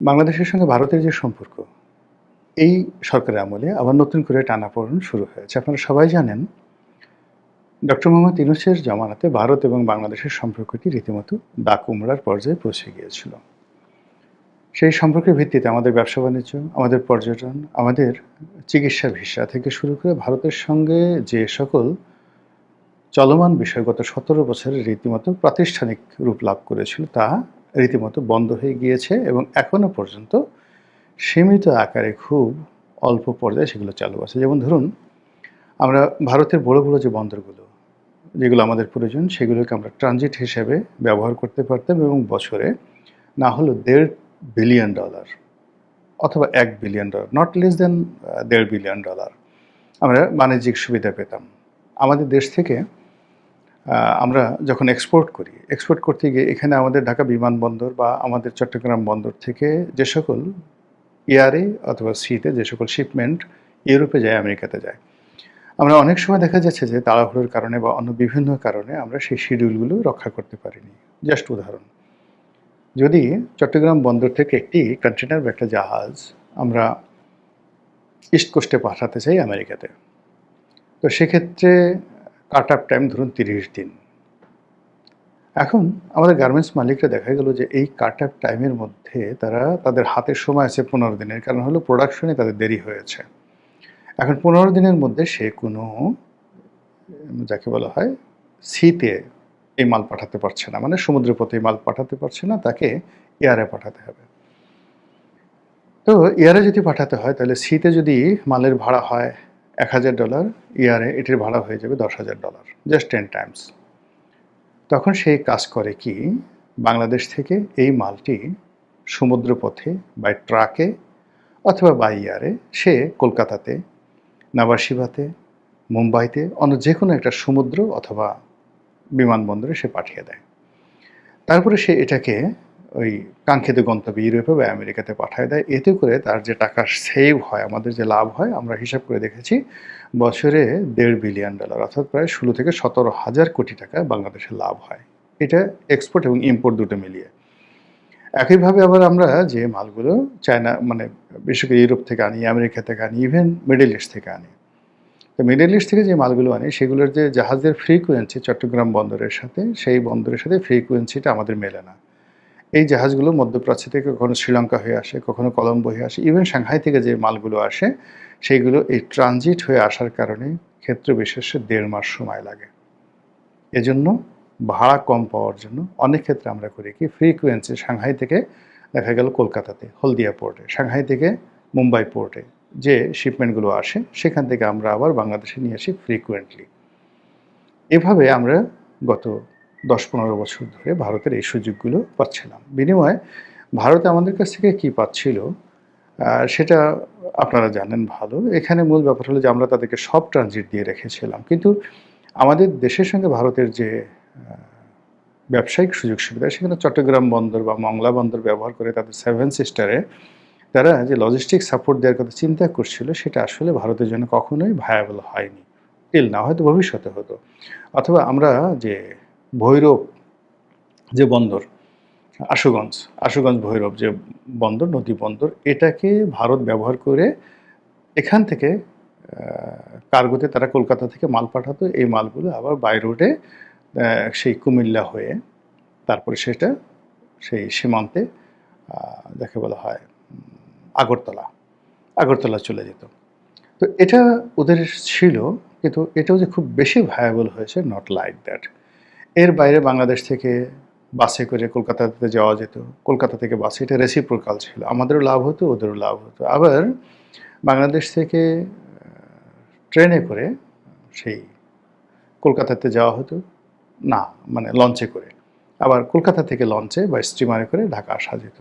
বাংলাদেশের সঙ্গে ভারতের যে সম্পর্ক, এই সরকারের আমলে আবার নতুন করে টানাপোড়েন শুরু হয়েছে। আপনারা সবাই জানেন, ডক্টর মোহাম্মদ ইউনূসের জামানাতে ভারত এবং বাংলাদেশের সম্পর্কটি রীতিমতো দাগ-কুমড়ার পর্যায়ে পৌঁছে গিয়েছিল। সেই সম্পর্কের ভিত্তিতে আমাদের ব্যবসা-বাণিজ্য, আমাদের পর্যটন, আমাদের চিকিৎসা ভিসা থেকে শুরু করে ভারতের সঙ্গে যে সকল চলমান বিষয় গত ১৭ বছরে রীতিমতো প্রাতিষ্ঠানিক রূপ লাভ করেছিল, তা রীতিমতো বন্ধ হয়ে গিয়েছে এবং এখনো পর্যন্ত সীমিত আকারে খুব অল্প পর্যায়ে সেগুলো চালু আছে। যেমন ধরুন, আমরা ভারতের বড়, বড় যে বন্দরগুলো, যেগুলো আমাদের প্রয়োজন, সেগুলোকে আমরা ট্রানজিট হিসেবে ব্যবহার করতে পারতাম এবং বছরে না হলেও $1.5 বিলিয়ন অথবা $1 billion, not less than $1.5 billion আমরা বাণিজ্যিক সুবিধা পেতাম। আমাদের দেশ থেকে আমরা যখন এক্সপোর্ট করতে গিয়ে এখানে আমাদের ঢাকা বিমানবন্দর বা আমাদের চট্টগ্রাম বন্দর থেকে যে সকল এয়ারে অথবা সিতে যে সকল শিপমেন্ট ইউরোপে যায়, আমেরিকাতে যায়, আমরা অনেক সময় দেখা যাচ্ছে যে তাড়াহুড়োর কারণে বা অন্য বিভিন্ন কারণে আমরা সেই শিডিউলগুলো রক্ষা করতে পারিনি। জাস্ট উদাহরণ, যদি চট্টগ্রাম বন্দর থেকে একটি কন্টেনার বা একটা জাহাজ আমরা ইস্ট কোস্টে পাঠাতে চাই আমেরিকাতে, তো সেক্ষেত্রে কাট আপ টাইম ধরুন ৩০ দিন। এখন আমাদের গার্মেন্টস মালিকরা দেখা গেল যে এই কাট আপ টাইমের মধ্যে তারা তাদের হাতে সময় আছে ১৫ দিনের, কারণ হলো প্রোডাকশনে তাদের দেরি হয়েছে। এখন ১৫ দিনের মধ্যে সে কোনো যাকে বলা হয় সিতে এই মাল পাঠাতে পারছে না, মানে সমুদ্রপথে এই মাল পাঠাতে পারছে না, তাকে এয়ারে পাঠাতে হবে। তো এয়ারে যদি পাঠাতে হয় তাহলে সিতে যদি মালের ভাড়া হয় $১,০০০, এয়ারে এটির ভাড়া হয়ে যাবে $১০,০০০, জাস্ট 10 টাইমস। তখন সে কাজ করে কি, বাংলাদেশ থেকে এই মালটি সমুদ্রপথে বাই ট্রাকে অথবা বাই এয়ারে সে কলকাতাতে, নাভাসিভাতে, মুম্বাইতে, অন্য যে কোনো একটা সমুদ্র অথবা বিমানবন্দরে সে পাঠিয়ে দেয়। তারপরে সে এটাকে ওই কাঙ্ক্ষিত গন্তব্যে ইউরোপে বা আমেরিকাতে পাঠায় দেয়। এতে করে তার যে টাকা সেভ হয়, আমাদের যে লাভ হয়, আমরা হিসাব করে দেখেছি বছরে $1.5 বিলিয়ন অর্থাৎ প্রায় ১৬ থেকে ১৭,০০০ কোটি টাকা বাংলাদেশের লাভ হয়। এটা এক্সপোর্ট এবং ইম্পোর্ট দুটো মিলিয়ে। একইভাবে আবার আমরা যে মালগুলো চায়না, মানে বিশেষ করে ইউরোপ থেকে আনি, আমেরিকা থেকে আনি, ইভেন মিডল ইস্ট থেকে আনি। তো মিডল ইস্ট থেকে যে মালগুলো আনি সেগুলোর যে জাহাজের ফ্রিকোয়েন্সি চট্টগ্রাম বন্দরের সাথে, সেই বন্দরের সাথে ফ্রিকোয়েন্সিটা আমাদের মেলে না। এই জাহাজগুলো মধ্যপ্রাচ্য থেকে কখনো শ্রীলঙ্কা হয়ে আসে, কখনো কলম্বো হয়ে আসে, ইভেন সাংহাই থেকে যে মালগুলো আসে সেইগুলো এই ট্রানজিট হয়ে আসার কারণে ক্ষেত্র বিশেষে ১.৫ মাস সময় লাগে। এজন্য ভাড়া কম পাওয়ার জন্য অনেক ক্ষেত্রে আমরা করি কি, ফ্রিকোয়েন্সি সাংহাই থেকে দেখা গেল কলকাতাতে হলদিয়া পোর্টে, সাংহাই থেকে মুম্বাই পোর্টে যে শিপমেন্টগুলো আসে সেখান থেকে আমরা আবার বাংলাদেশে নিয়ে আসি ফ্রিকুয়েন্টলি। এভাবে আমরা গত ১০-১৫ বছর ধরে ভারতের এই সুযোগগুলো পাচ্ছিলাম। বিনিময়ে ভারত আমাদের কাছ থেকে কী পাচ্ছিল সেটা আপনারা জানেন ভালো। এখানে মূল ব্যাপার হলো যে আমরা তাদেরকে সব ট্রানজিট দিয়ে রেখেছিলাম। কিন্তু আমাদের দেশের সঙ্গে ভারতের যে ব্যবসায়িক সুযোগ সুবিধা, সেখানে চট্টগ্রাম বন্দর বা মংলা বন্দর ব্যবহার করে তাদের 7 সিস্টারে তারা যে লজিস্টিক সাপোর্ট দেওয়ার কথা চিন্তা করছিল, সেটা আসলে ভারতের জন্য কখনোই ভায়াবল হয়নি। টিল নাও, হয়তো ভবিষ্যতে হতো। অথবা আমরা যে ভৈরব যে বন্দর, আশুগঞ্জ ভৈরব যে বন্দর, নদী বন্দর, এটাকে ভারত ব্যবহার করে এখান থেকে কার্গোতে তারা কলকাতা থেকে মাল পাঠাতো। এই মালগুলো আবার বাই রোডে সেই কুমিল্লা হয়ে তারপরে সেটা সেই সীমান্তে যাকে বলা হয় আগরতলা চলে যেত। তো এটা ওদের ছিল, কিন্তু এটাও যে খুব বেশি ভায়াবল হয়েছে, নট লাইক দ্যাট। এর বাইরে বাংলাদেশ থেকে বাসে করে কলকাতাতে যাওয়া যেত, কলকাতা থেকে বাসে, এটা রেসিপ্রোকাল ছিল, আমাদেরও লাভ হতো, ওদেরও লাভ হতো। আবার বাংলাদেশ থেকে ট্রেনে করে সেই কলকাতাতে যাওয়া হতো, না মানে লঞ্চে করে, আবার কলকাতা থেকে লঞ্চে বা স্টিমারে করে ঢাকা আসা যেত।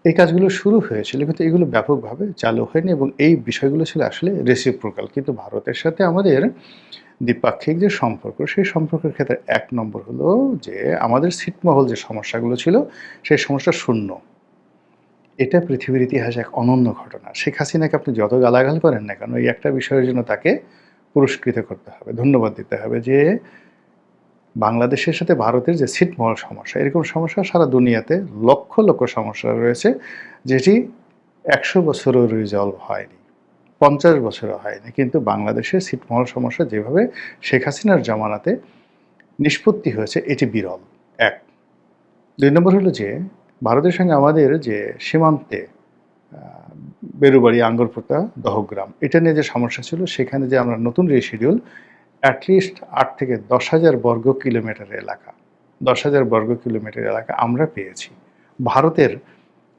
এই কাজগুলো শুরু হয়েছিল, কিন্তু এগুলো ব্যাপকভাবে চালু হয়নি এবং এই বিষয়গুলো ছিল আসলে রেসিপ্রোকাল। কিন্তু ভারতের সাথে আমাদের দ্বিপাক্ষিক যে সম্পর্ক, সেই সম্পর্কের ক্ষেত্রে ১ নম্বর হলো যে আমাদের ছিটমহল যে সমস্যাগুলো ছিল, সেই সমস্যা শূন্য। এটা পৃথিবীর ইতিহাসে এক অনন্য ঘটনা। শেখ হাসিনাকে আপনি যত গালাগাল করেন না কেন, এই একটা বিষয়ের জন্য তাকে পুরস্কৃত করতে হবে, ধন্যবাদ দিতে হবে যে বাংলাদেশের সাথে ভারতের যে ছিটমহল সমস্যা, এরকম সমস্যা সারা দুনিয়াতে লক্ষ লক্ষ সমস্যা রয়েছে, যেটি ১০০ বছরও রিজলভ হয়নি, ৫০ বছরও হয়নি। কিন্তু বাংলাদেশের ছিটমহল সমস্যা যেভাবে শেখ হাসিনার জামানাতে নিষ্পত্তি হয়েছে, এটি বিরল। ১। ২ নম্বর হলো যে ভারতের সঙ্গে আমাদের যে সীমান্তে বেরুবাড়ি, আঙ্গরপোতা, দহগ্রাম, এটা নিয়ে যে সমস্যা ছিল, সেখানে যে আমরা নতুন রিশিডিউল অ্যাটলিস্ট ৮ থেকে ১০,০০০ বর্গ কিলোমিটার এলাকা, ১০,০০০ বর্গ কিলোমিটার এলাকা আমরা পেয়েছি। ভারতের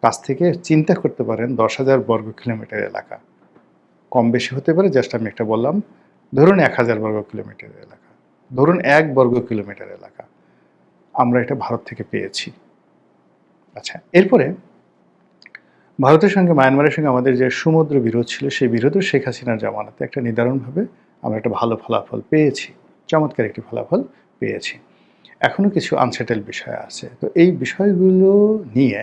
কাছ থেকে চিন্তা করতে পারেন ১০,০০০ বর্গ কিলোমিটার এলাকা, কম বেশি হতে পারে, জাস্ট আমি একটা বললাম, ধরুন ১,০০০ বর্গ কিলোমিটার এলাকা, ধরুন ১ বর্গ কিলোমিটার এলাকা আমরা এটা ভারত থেকে পেয়েছি। আচ্ছা, এরপরে ভারতের সঙ্গে মায়ানমারের সঙ্গে আমাদের যে সমুদ্র বিরোধ ছিল, সেই বিরোধও শেখ হাসিনার জামানাতে একটা নির্ধারণভাবে আমরা একটা ভালো ফলাফল পেয়েছি, চমৎকার একটি ফলাফল পেয়েছি। এখনও কিছু আনসেটেল বিষয় আছে। তো এই বিষয়গুলো নিয়ে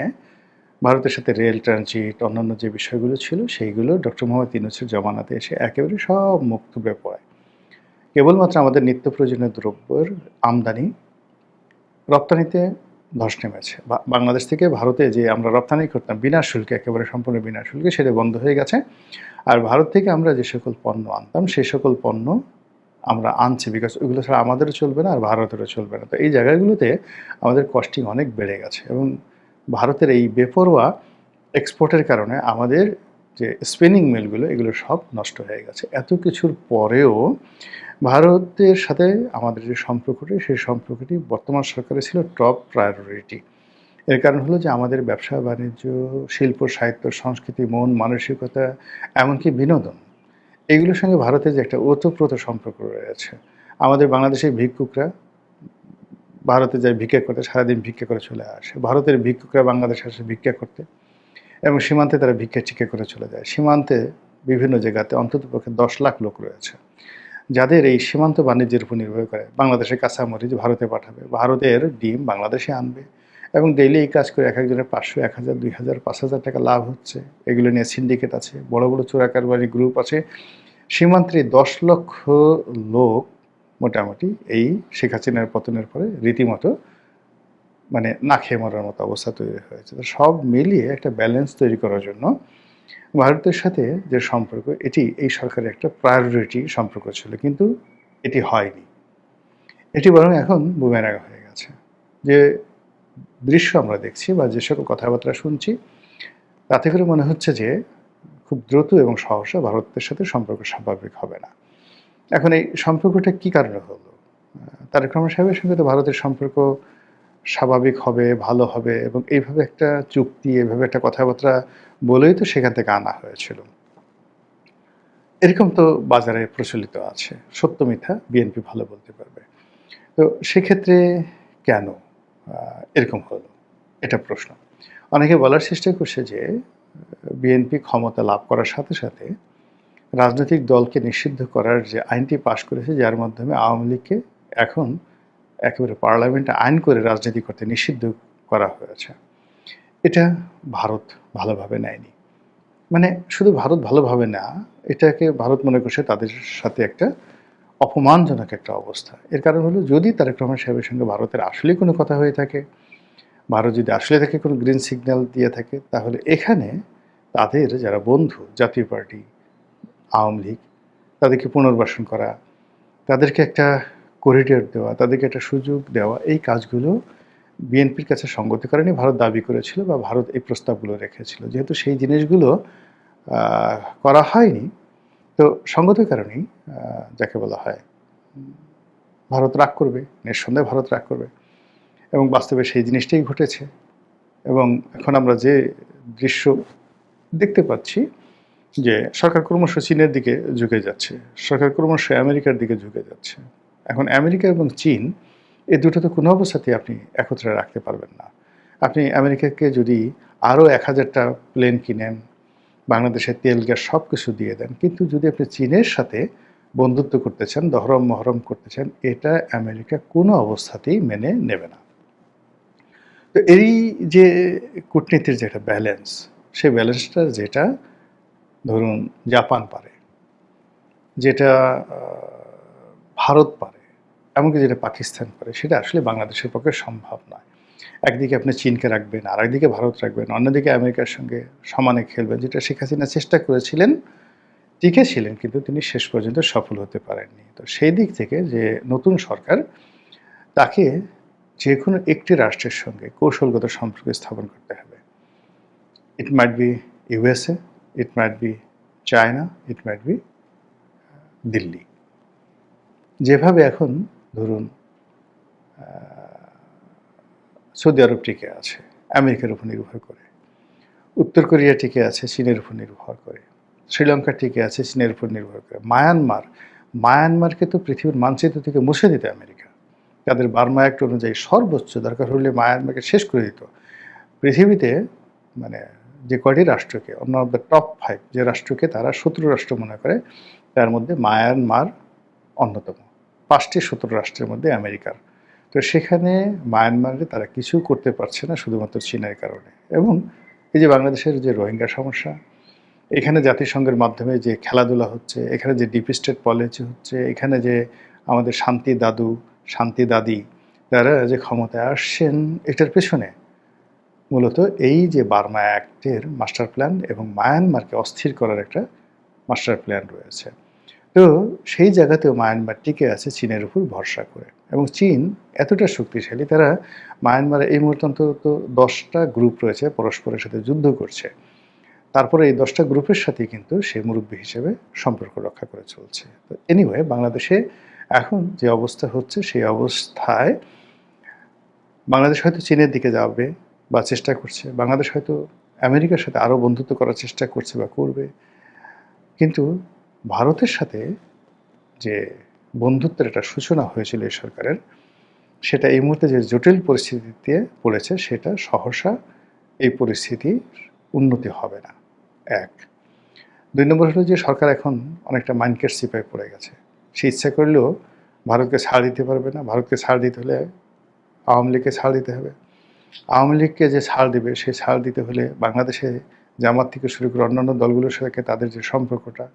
ভারতের সাথে রেল ট্রানজিট, অন্যান্য যে বিষয়গুলো ছিল, সেইগুলো ডক্টর মোহাম্মদ ইউনূসের জামানাতে এসে একেবারে সব মুখ থুবড়ে পড়ে। কেবলমাত্র আমাদের নিত্য প্রয়োজনীয় দ্রব্যের আমদানি, রপ্তানিতে ধস নেমেছে। বাংলাদেশ থেকে ভারতে যে আমরা রপ্তানি করতাম বিনা শুল্কে, একেবারে সম্পূর্ণ বিনা শুল্কে, সেটা বন্ধ হয়ে গেছে। আর ভারত থেকে আমরা যে সকল পণ্য আনতাম, সেই সকল পণ্য আমরা আনছি, বিকজ ওইগুলো ছাড়া আমাদেরও চলবে না আর ভারতেরও চলবে না। তো এই জায়গাগুলোতে আমাদের কস্টিং অনেক বেড়ে গেছে, এবং ভারতের এই বেপরোয়া এক্সপোর্টের কারণে আমাদের যে স্পিনিং মিলগুলো, এগুলো সব নষ্ট হয়ে গেছে। এত কিছুর পরেও ভারতের সাথে আমাদের যে সম্পর্কটি, সেই সম্পর্কটি বর্তমান সরকারের ছিল টপ প্রায়োরিটি। এর কারণ হলো যে আমাদের ব্যবসা বাণিজ্য, শিল্প, সাহিত্য, সংস্কৃতি, মন মানসিকতা, এমনকি বিনোদন, এগুলোর সঙ্গে ভারতের যে একটা ওতপ্রোত সম্পর্ক রয়েছে। আমাদের বাংলাদেশের ভিক্ষুকরা ভারতে যায় ভিক্ষা করতে, সারাদিন ভিক্ষা করে চলে আসে। ভারতের ভিক্ষুকরা বাংলাদেশে আসে ভিক্ষা করতে, এবং সীমান্তে তারা ভিক্ষা টিক্ষা করে চলে যায়। সীমান্তে বিভিন্ন জায়গাতে অন্ততপক্ষে ১০ লাখ লোক রয়েছে, যাদের এই সীমান্ত বাণিজ্যের উপর নির্ভর করে। বাংলাদেশের কাঁচামরিচ ভারতে পাঠাবে, ভারতের ডিম বাংলাদেশে আনবে, এবং ডেইলি এই কাজ করে এক একজনের ৫০০, ১,০০০, ২,০০০, ৫,০০০ টাকা লাভ হচ্ছে। এগুলো নিয়ে সিন্ডিকেট আছে, বড় বড় চোরা কারবারি গ্রুপ আছে। সীমান্তে ১০ লক্ষ লোক মোটামুটি এই শেখ হাসিনার পতনের পরে রীতিমতো মানে না খেয়ে মরার মতো অবস্থা তৈরি হয়েছে। তো সব মিলিয়ে একটা ব্যালেন্স তৈরি করার জন্য ভারতের সাথে যে সম্পর্ক, এটি এই সরকারের একটা প্রায়োরিটি সম্পর্ক ছিল, কিন্তু এটি হয়নি। এটি বরং এখন বুমেরাং হয়ে গেছে। যে দৃশ্য আমরা দেখছি বা যে সকল কথাবার্তা শুনছি, তাতে করে মনে হচ্ছে যে খুব দ্রুত এবং সহসা ভারতের সাথে সম্পর্ক স্বাভাবিক হবে না। এখন এই সম্পর্কটা কী কারণে হলো? তারেক রহমান সাহেবের সঙ্গে তো ভারতের সম্পর্ক স্বাভাবিক হবে, ভালো হবে, এবং এইভাবে একটা চুক্তি, এইভাবে একটা কথাবার্তা বলেই তো সেখান থেকে আনা হয়েছিল। এরকম তো বাজারে প্রচলিত আছে। সত্য মিথ্যা বিএনপি ভালো বলতে পারবে। তো সেক্ষেত্রে কেন এরকম হলো? এটা প্রশ্ন। অনেকে বলার চেষ্টা করছে যে বিএনপি ক্ষমতা লাভ করার সাথে সাথে রাজনৈতিক দলকে নিষিদ্ধ করার যে আইনটি পাশ করেছে, যার মাধ্যমে আওয়ামী লীগকে এখন একেবারে পার্লামেন্টে আইন করে রাজনীতি করতে নিষিদ্ধ করা হয়েছে। এটা ভারত ভালোভাবে নেয়নি। মানে শুধু ভারত ভালোভাবে না, এটাকে ভারত মনে করছে তাদের সাথে একটা অপমানজনক একটা অবস্থা। এর কারণ হলো, যদি তারেক রহমান সাহেবের সঙ্গে ভারতের আসলেই কোনো কথা হয়ে থাকে, ভারত যদি আসলে তাকে কোনো গ্রিন সিগন্যাল দিয়ে থাকে, তাহলে এখানে তাদের যারা বন্ধু, জাতীয় পার্টি, আওয়ামী লীগ, তাদেরকে পুনর্বাসন করা, তাদেরকে একটা করিডোর দেওয়া, তাদেরকে একটা সুযোগ দেওয়া, এই কাজগুলো বিএনপির কাছে সঙ্গতিকারণে ভারত দাবি করেছিল বা ভারত এই প্রস্তাবগুলো রেখেছিল। যেহেতু সেই জিনিসগুলো করা হয়নি, তো সঙ্গত কারণেই যাকে বলা হয় ভারত রাগ করবে, নিঃসন্দেহে ভারত রাগ করবে, এবং বাস্তবে সেই জিনিসটাই ঘটেছে। এবং এখন আমরা যে দৃশ্য দেখতে পাচ্ছি, যে সরকার ক্রমশ চীনের দিকে ঝুঁকে যাচ্ছে, সরকার ক্রমশ আমেরিকার দিকে ঝুঁকে যাচ্ছে। এখন আমেরিকা এবং চীন, এই দুটো তো কোনো অবস্থাতেই আপনি একত্রে রাখতে পারবেন না। আপনি আমেরিকাকে যদি আরও ১,০০০টা প্লেন কিনেন, বাংলাদেশের তেল গ্যাস সব কিছু দিয়ে দেন, কিন্তু যদি আপনি চীনের সাথে বন্ধুত্ব করতে চান, দহরম মহরম করতে চান, এটা আমেরিকা কোনো অবস্থাতেই মেনে নেবে না। তো এই যে কূটনীতির যে একটা ব্যালেন্স, সেই ব্যালেন্সটা যেটা ধরুন জাপান পারে, যেটা ভারত পারে, এমনকি যেটা পাকিস্তান করে, সেটা আসলে বাংলাদেশের পক্ষে সম্ভব নয়। একদিকে আপনি চীনকে রাখবেন, আরেকদিকে ভারত রাখবেন, অন্যদিকে আমেরিকার সঙ্গে সমানে খেলবেন, যেটা শেখ হাসিনা চেষ্টা করেছিলেন, টিকেছিলেন, কিন্তু তিনি শেষ পর্যন্ত সফল হতে পারেননি। তো সেই দিক থেকে যে নতুন সরকার, তাকে যেকোনো একটি রাষ্ট্রের সঙ্গে কৌশলগত সম্পর্ক স্থাপন করতে হবে। It might be USA, it might be China, it might be Delhi. যেভাবে এখন ধরুন সৌদি আরব টিকে আছে আমেরিকার উপর নির্ভর করে, উত্তর কোরিয়া টিকে আছে চীনের উপর নির্ভর করে, শ্রীলঙ্কা টিকে আছে চীনের উপর নির্ভর করে, মায়ানমারকে তো পৃথিবীর মানচিত্র থেকে মুছে দিত আমেরিকা। তাদের বার্মা অ্যাক্ট অনুযায়ী সর্বোচ্চ দরকার হলে মায়ানমারকে শেষ করে দিত। পৃথিবীতে মানে যে কয়টি রাষ্ট্রকে, অন্য অফ দ্য টপ 5 যে রাষ্ট্রকে তারা শত্রু রাষ্ট্র মনে করে, তার মধ্যে মায়ানমার অন্যতম। 5টি শত্রু রাষ্ট্রের মধ্যে আমেরিকার। তো সেখানে মায়ানমারে তারা কিছু করতে পারছে না শুধুমাত্র চীনের কারণে। এবং এই যে বাংলাদেশের যে রোহিঙ্গা সমস্যা, এখানে জাতিসংঘের মাধ্যমে যে খেলাধুলা হচ্ছে, এখানে যে ডিপ স্টেট পলিসি হচ্ছে, এখানে যে আমাদের শান্তি দাদু, শান্তি দাদি তারা যে ক্ষমতায় আসছেন, এটার পেছনে মূলত এই যে বার্মা অ্যাক্টের মাস্টার প্ল্যান এবং মায়ানমারকে অস্থির করার একটা মাস্টার প্ল্যান রয়েছে। তো সেই জায়গাতেও মায়ানমার টিকে আছে চীনের উপর ভরসা করে। এবং চীন এতটা শক্তিশালী, তারা মায়ানমারে এই মুহূর্তে অন্তত 10টা গ্রুপ রয়েছে পরস্পরের সাথে যুদ্ধ করছে। তারপরে এই 10টা গ্রুপের সাথে কিন্তু সে মুরব্বী হিসেবে সম্পর্ক রক্ষা করে চলছে। তো এনিওয়ে, বাংলাদেশে এখন যে অবস্থা হচ্ছে, সেই অবস্থায় বাংলাদেশ হয়তো চীনের দিকে যাবে বা চেষ্টা করছে, বাংলাদেশ হয়তো আমেরিকার সাথে আরও বন্ধুত্ব করার চেষ্টা করছে বা করবে, কিন্তু ভারতের সাথে যে বন্ধুত্বের একটা সূচনা হয়েছিল এই সরকারের, সেটা এই মুহূর্তে যে জটিল পরিস্থিতিতে পড়েছে, সেটা সহসা এই পরিস্থিতির উন্নতি হবে না। 1। 2 নম্বর হলো যে সরকার এখন অনেকটা মাইন্ডকেট সিপায় পড়ে গেছে। সে ইচ্ছা করলেও ভারতকে ছাড় দিতে পারবে না। ভারতকে ছাড় দিতে হলে আওয়ামী লীগকে ছাড় দিতে হবে। আওয়ামী লীগকে যে ছাড় দিবে, সেই ছাড় দিতে হলে বাংলাদেশে জামাত থেকে শুরু করে অন্যান্য দলগুলোর সাথে তাদের যে সম্পর্কটা,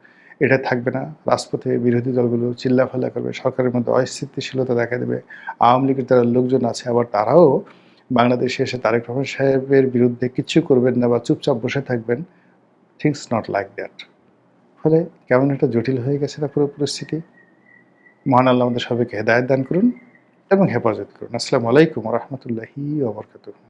এটা থাকবে না। রাজপথে বিরোধী দলগুলো চিল্লাফাল্লা করবে, সরকারের মধ্যে অস্থিতিশীলতা দেখা দেবে। আওয়ামী লীগের যারা লোকজন আছে, আবার তারাও বাংলাদেশে এসে তারেক রহমান সাহেবের বিরুদ্ধে কিচ্ছু করবেন না বা চুপচাপ বসে থাকবেন। Things not like that. ফলে কেমন একটা জটিল হয়ে গেছে না পুরো পরিস্থিতি। মহান আল্লাহ আমাদের সবাইকে হেদায়েত দান করুন এবং হেফাজত করুন। আসসালামু আলাইকুম ওয়া রাহমাতুল্লাহি ওয়া বারাকাতুহু।